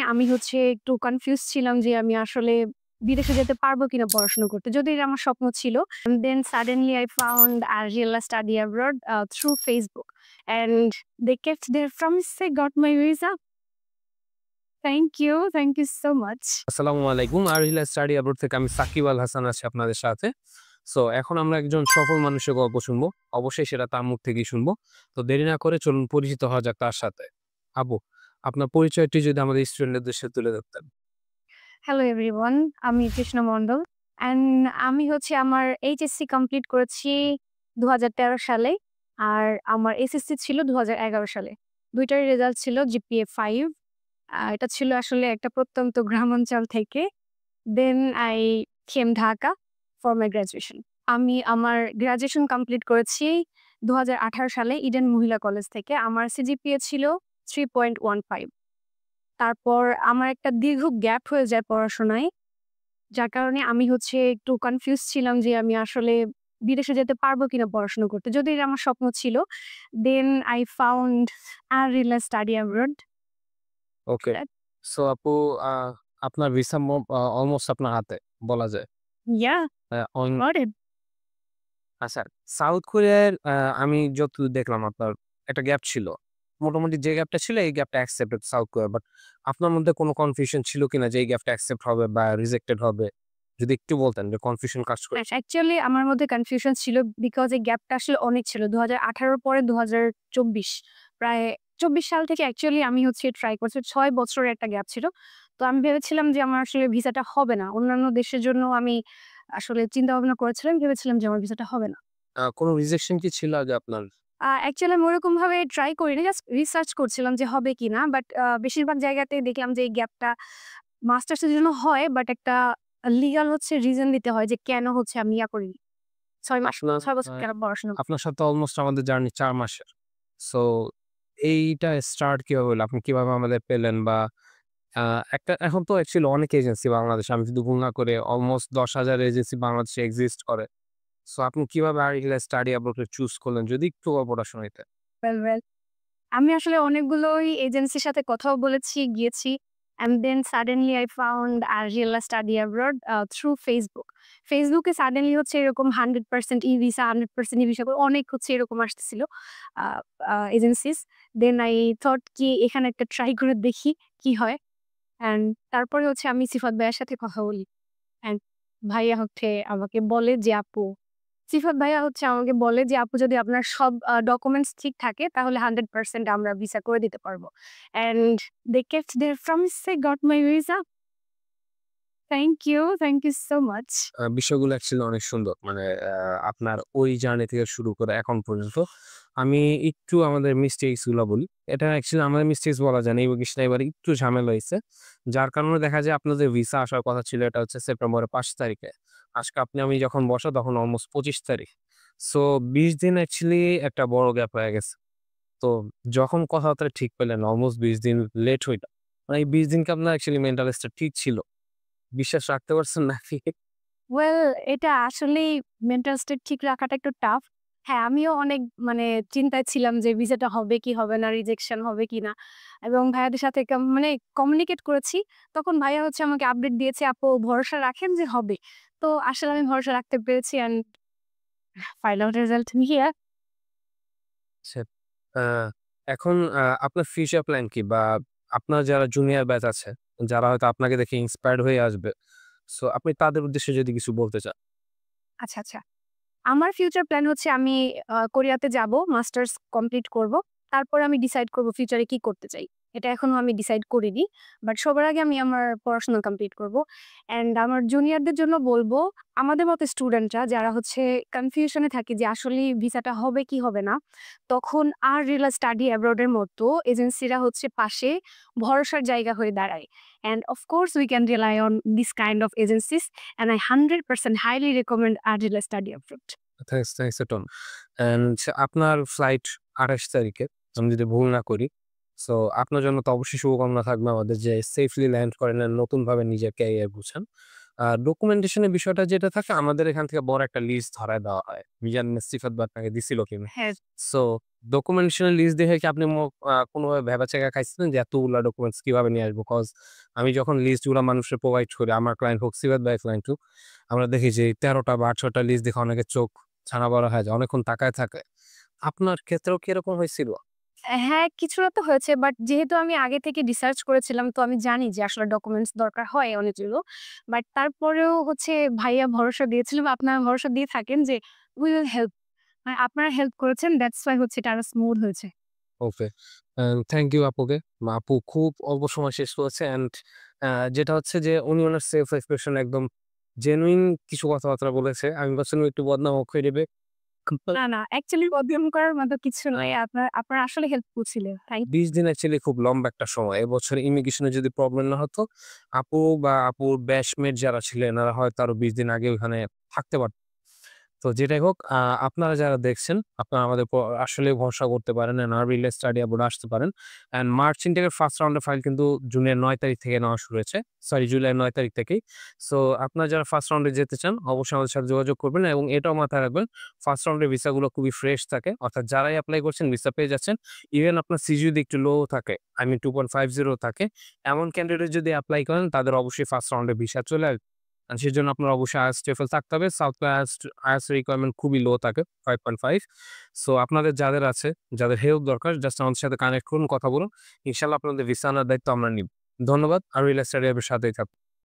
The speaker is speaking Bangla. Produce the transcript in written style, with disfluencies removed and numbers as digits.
আমি হচ্ছে একটু কনফিউজ ছিলাম যে আমি আসলে বিদেশে যেতে পারবো কিনা পড়াশোনা করতে। যদিও এটা আমার স্বপ্ন ছিল। And then suddenly I found Argela study abroad through Facebook. And they kept their promise. I got my visa. Thank you. Thank you so much. আসসালামু আলাইকুম। আরহিলা স্টাডি অ্যাব্রোড থেকে আমি সাকিব আল হাসান আছি আপনাদের সাথে। সো এখন আমরা একজন সফল মানুষের গল্প শুনবো। অবশ্যই সেটা তার মুখ থেকেই শুনবো। তো দেরি না করে চলুন পরিচিত হওয়া যাক তার সাথে। আপু, আপনার পরিচয়টি যদি আমাদের স্টুডেন্টদের উদ্দেশ্যে তুলে ধরতেন। Hello everyone. আমি কৃষ্ণ মন্ডল। অ্যান্ড আমি হচ্ছে আমার এইচএসসি কমপ্লিট করেছি 2013 সালে। আর আমার এসএসসি ছিল 2011 সালে। ২ টারই রেজাল্ট ছিল জিপিএ 5। এটা ছিল আসলে একটা প্রত্যন্ত গ্রামাঞ্চল থেকে। Then I came Dhaka for my graduation. আমি আমার গ্র্যাজুয়েশন কমপ্লিট করেছি ২০১৮ সালে ইডেন মহিলা কলেজ থেকে। আমার সিজিপিএ ছিল 3.15। তারপর আমার একটা দীর্ঘ গ্যাপ হয়ে যায় পড়াশোনায়। যার কারণে আমি হচ্ছে একটু কনফিউজ ছিলাম যে আমি আসলে বিদেশে যেতে পারবো কিনা পড়াশোনা করতে। যদিও এটা আমার স্বপ্ন ছিল। দেন আই ফাউন্ড আররিলা স্টাডি অ্যাব্রড। ওকে। সো আপু, আ আপনার ভিসা অলমোস্ট আপনার হাতে বলা যায়। Yeah, uh on got it. আচ্ছা, সাউথ কোরিয়ার আমি যতদূর দেখলাম আপনার একটা গ্যাপ ছিল। মোটামুটি যে গ্যাপটা ছিল এই গ্যাপটা অ্যাকসেপ্টেড সাউথ কোরিয়া। বাট আপনার মধ্যে কোনো কনফিউশন ছিল কিনা যে এই গ্যাপটা অ্যাকসেপ্ট হবে বা রিজেক্টেড হবে? যদি একটু বলতেন যে কনফিউশন কাজ হ্যাঁ, করেছে। অ্যাকচুয়ালি আমার মধ্যে কনফিউশন ছিল বিকজ এই গ্যাপটা আসলে অনেক ছিল। ২০১৮ পরে ২০২৪ প্রায় ২৪ সাল থেকে অ্যাকচুয়ালি আমি হচ্ছে ট্রাই করছি। ৬ বছরের একটা গ্যাপ ছিল। তো আমি ভেবেছিলাম যে আমার আসলে ভিসাটা হবে না। অন্যান্য দেশের জন্য আমি আসলে চিন্তা ভাবনা করেছিলাম। ভেবেছিলাম যে আমার ভিসাটা হবে না। কোনো রিজেকশন কি ছিল আগে আপনার? অ্যাকচুয়ালি আমি ওরকমভাবে ট্রাই করিনি। জাস্ট রিসার্চ করছিলাম যে হবে কিনা। বাট বেশিরভাগ জায়গাতেই দেখলাম যে এই গ্যাপটা মাস্টার্স এর জন্য হয় বাট একটা লিগ্যাল হচ্ছে রিজন দিতে হয় যে কেন হচ্ছে আমি করিনি। ৬ মাস আপনার ৬ বছর কেন পড়াশোনা আপনার সাথে অলমোস্ট আমাদের জার্নি ৪ মাসের। সো এইটা স্টার্ট কিভাবে হলো? আপনি কিভাবে আমাদের পেলেন বা আ একটা এখন তো অ্যাকচুয়ালি অনেক এজেন্সি বাংলাদেশে, আমি যদি ভুল না করে অলমোস্ট ১০,০০০ এজেন্সি বাংলাদেশে এক্সিস্ট করে। সো আপনি কিভাবে আরইলা স্টাডি অ্যাব্রোড চুজ করলেন? যদি একটু গল্পটা শোনাইতেন। ওয়েল। আমি আসলে অনেকগুলোই এজেন্সির সাথে কথাও বলেছি, গিয়েছি। And then suddenly I found আরজিএলা study abroad through Facebook। Facebook এ সাডেনলি হচ্ছে এরকম 100% ই-ভিসা, 100% ই-ভিসা করে অনেক হচ্ছে এরকম আসতেছিল আ আ এজেন্সিস। দেন আই থট কি এখানে একটা ট্রাই করে দেখি কি হয়। অ্যান্ড তারপরে হচ্ছে আমি সিফাত ভাইয়ার সাথে কথা বলি। অ্যান্ড ভাইয়া হচ্ছে আমাকে বলে যে আপু সিফাত ভাইয়া হচ্ছে আমাকে বলে যে, "আপু যদি আপনার সব ডকুমেন্টস ঠিক থাকে তাহলে 100% আমরা ভিসা করে দিতে পারবো।" And they kept their promise. I got my visa. Thank you. Thank you so much. বিষয়গুলো অ্যাকচুয়ালি অনেক সুন্দর। মানে আপনার ওই জার্নি থেকে শুরু করে এখন পর্যন্ত। আমি একটু আমাদের মিস্টেকস গুলা বলি। এটা অ্যাকচুয়ালি আমাদের মিস্টেকস বলা যায় না। এই জিনিসটা এবার একটু ঝামেলা হইছে। যার কারণে দেখা যায় আপনাদের ভিসা আসার কথা ছিল এটা হচ্ছে সেপ্টেম্বরের ৫ তারিখে। আজকে আপনি আমি যখন বসা তখন অলমোস্ট ২৫ তারিখ। সো ২০ দিন অ্যাকচুয়ালি একটা বড় গ্যাপ হয়ে গেছে। তো যখন কথাবার্তা ঠিক পেলেন অলমোস্ট ২০ দিন লেট হইল। মানে এই ২০ দিন কি আপনার অ্যাকচুয়ালি মেন্টাল স্টেট ঠিক ছিল? বিশ্বাস রাখতে পারছেন নাকি? ওয়েল এটা আসলেই মেন্টাল স্টেট ঠিক রাখাটা একটু টাফ। হ্যাঁ, আমিও অনেক মানে চিন্তায় ছিলাম যে ভিসাটা হবে কি হবে না, রিজেকশন হবে কিনা। এবং ভাইয়াদের সাথে মানে কমিউনিকেট করেছি। তখন ভাইয়া হচ্ছে আমাকে আপডেট দিয়েছে, "আপু ভরসা রাখেন যে হবে।" তো আসলে আমি ভরসা রাখতে পেরেছি অ্যান্ড ফাইনাল রেজাল্ট হিয়ার। আচ্ছা। আ এখন আপনার ফিউচার প্ল্যান কি? বা আপনার যারা জুনিয়র ব্যাচ আছে, যারা হয়তো আপনাকে দেখে ইন্সপায়ার্ড হয়ে আসবে। সো আপনি তাদের উদ্দেশ্যে যদি কিছু বলতে চান। আচ্ছা। আমার ফিউচার প্ল্যান হচ্ছে আমি কোরিয়াতে যাব, মাস্টার্স কমপ্লিট করব। তারপরে আমি ডিসাইড করব ফিউচারে কি করতে চাই। এটা এখনো আমি ডিসাইড করিনি। বাট সবার আগে আমি আমার পড়াশোনা কমপ্লিট করব। অ্যান্ড আমার জুনিয়রদের জন্য বলব, আমাদের মতো স্টুডেন্টরা যারা হচ্ছে কনফিউশন এ থাকি যে আসলেই ভিসাটা হবে কি হবে না, তখন আর রিলা স্টাডি অ্যাব্রড এর মতো এজেন্সিরা হচ্ছে পাশে ভরসার জায়গা হয়ে দাঁড়ায়। And of course we can rely on this kind of agencies and I 100% highly recommend Ardila Study Abroad. Thanks a ton. And আপনার ফ্লাইট ২৮ তারিখে, আমি যদি ভুল না করি। সো আপনার জন্য তো অবশ্যই শুভকামনা থাকবে আমাদের যে সেফলি ল্যান্ড করেন আর নতুনভাবে নিজের ক্যারিয়ার গুছান। ডকুমেন্টেশনের বিষয়টা যেটা থাকে আমাদের এখান থেকে বড় একটা লিস্ট ধরায় দেওয়া হয়। আমি জানি না সিফাত বা আপনাকে দিছিল কিনা। হ্যাঁ। সো ডকুমেন্টেশন এর লিস্ট দেখে কি আপনি কোনোভাবে ভেবাচাকা খাইছিলেন যে এতগুলা ডকুমেন্টস কিভাবে নিয়ে আসবো? কজ আমি যখন লিস্ট গুলা মানুষকে প্রোভাইড করি, আমার ক্লায়েন্ট হোক, সিফাত ভাইয়ের ক্লায়েন্ট হোক, আমরা দেখি যে ১৩ টা বা ১৮ টা লিস্ট দেখে অনেকের চোখ ছানা বড়া হয়ে যায়। অনেকক্ষণ তাকায় থাকে। আপনার ক্ষেত্রেও কি এরকম হয়েছিল? হ্যাঁ, কিছুটা তো হয়েছে। বাট যেহেতু আমি আগে থেকে রিসার্চ করেছিলাম, তো আমি জানি যে আসলে ডকুমেন্টস দরকার হয় অনেকগুলো। বাট তারপরেও হচ্ছে ভাইয়া ভরসা দিয়েছিল বা আপনারা ভরসা দিয়ে থাকেন যে উই উইল হেল্প। মানে আপনারা হেল্প করেছেন, দ্যাটস ওয়াই হচ্ছে এটা আরো স্মুথ হয়েছে। ওকে। থ্যাংক ইউ আপুকে। আপু খুব অল্প সময় শেষ করেছে অ্যান্ড যেটা হচ্ছে যে উনি ওনার সেলফ এক্সপ্রেশন একদম জেনুইন কিছু কথাবার্তা বলেছে। আমি ভাবছিলাম একটু বদনাম হয়ে যাবে। না, না, অ্যাকচুয়ালি বদনাম করার মতো কিছু নয়। আপনারা আসলে হেল্পফুল ছিলেন। তাই ২০ দিন অ্যাকচুয়ালি খুব লম্বা একটা সময়। এবছর ইমিগ্রেশন এ যদি প্রবলেম না হতো, আপু বা আপুর ব্যাচমেট যারা ছিলেন এনারা হয়তো আরো ২০ দিন আগে ওখানে থাকতে পারত। তো যেটাই হোক আপনারা যারা দেখছেন আপনারা আমাদের আসলেই ভরসা করতে পারেন অ্যান্ড আরবি স্টাডি অ্যাবরড আসতে পারেন। অ্যান্ড মার্চ ইনটেকের ফার্স্ট রাউন্ডের ফাইল কিন্তু জুনের ৯ তারিখ থেকে নেওয়া শুরু হয়েছে। সরি জুলাইয়ের ৯ তারিখ থেকেই। সো আপনারা যারা ফার্স্ট রাউন্ডে যেতে চান অবশ্যই আমাদের সাথে যোগাযোগ করবেন এবং এটাও মাথায় রাখবেন ফার্স্ট রাউন্ডের ভিসাগুলো খুবই ফ্রেশ থাকে। অর্থাৎ যারাই এপ্লাই করছেন ভিসা পেয়ে যাচ্ছেন। ইভেন আপনার সিজি যদি একটু লো থাকে, আই মিন 2.50 থাকে, এমন ক্যান্ডিডেট যদি এপ্লাই করেন তাদের অবশ্যই ফার্স্ট রাউন্ডে ভিসা চলে আসবে। সেজন্য আপনার অবশ্যই IELTS TOEFL থাকতে হবে। সাউথ কোরিয়া IELTS রিকোয়ারমেন্ট খুবই লো থাকে 5.5। সো আপনাদের যাদের আছে, যাদের হেল্প দরকার জাস্ট আমাদের সাথে কানেক্ট করুন, কথা বলুন। ইনশাআল্লাহ আপনাদের ভিসা আনার দায়িত্ব আমরা নিব। ধন্যবাদ। আর রিয়েল স্টাডি এর সাথেই থাকুন।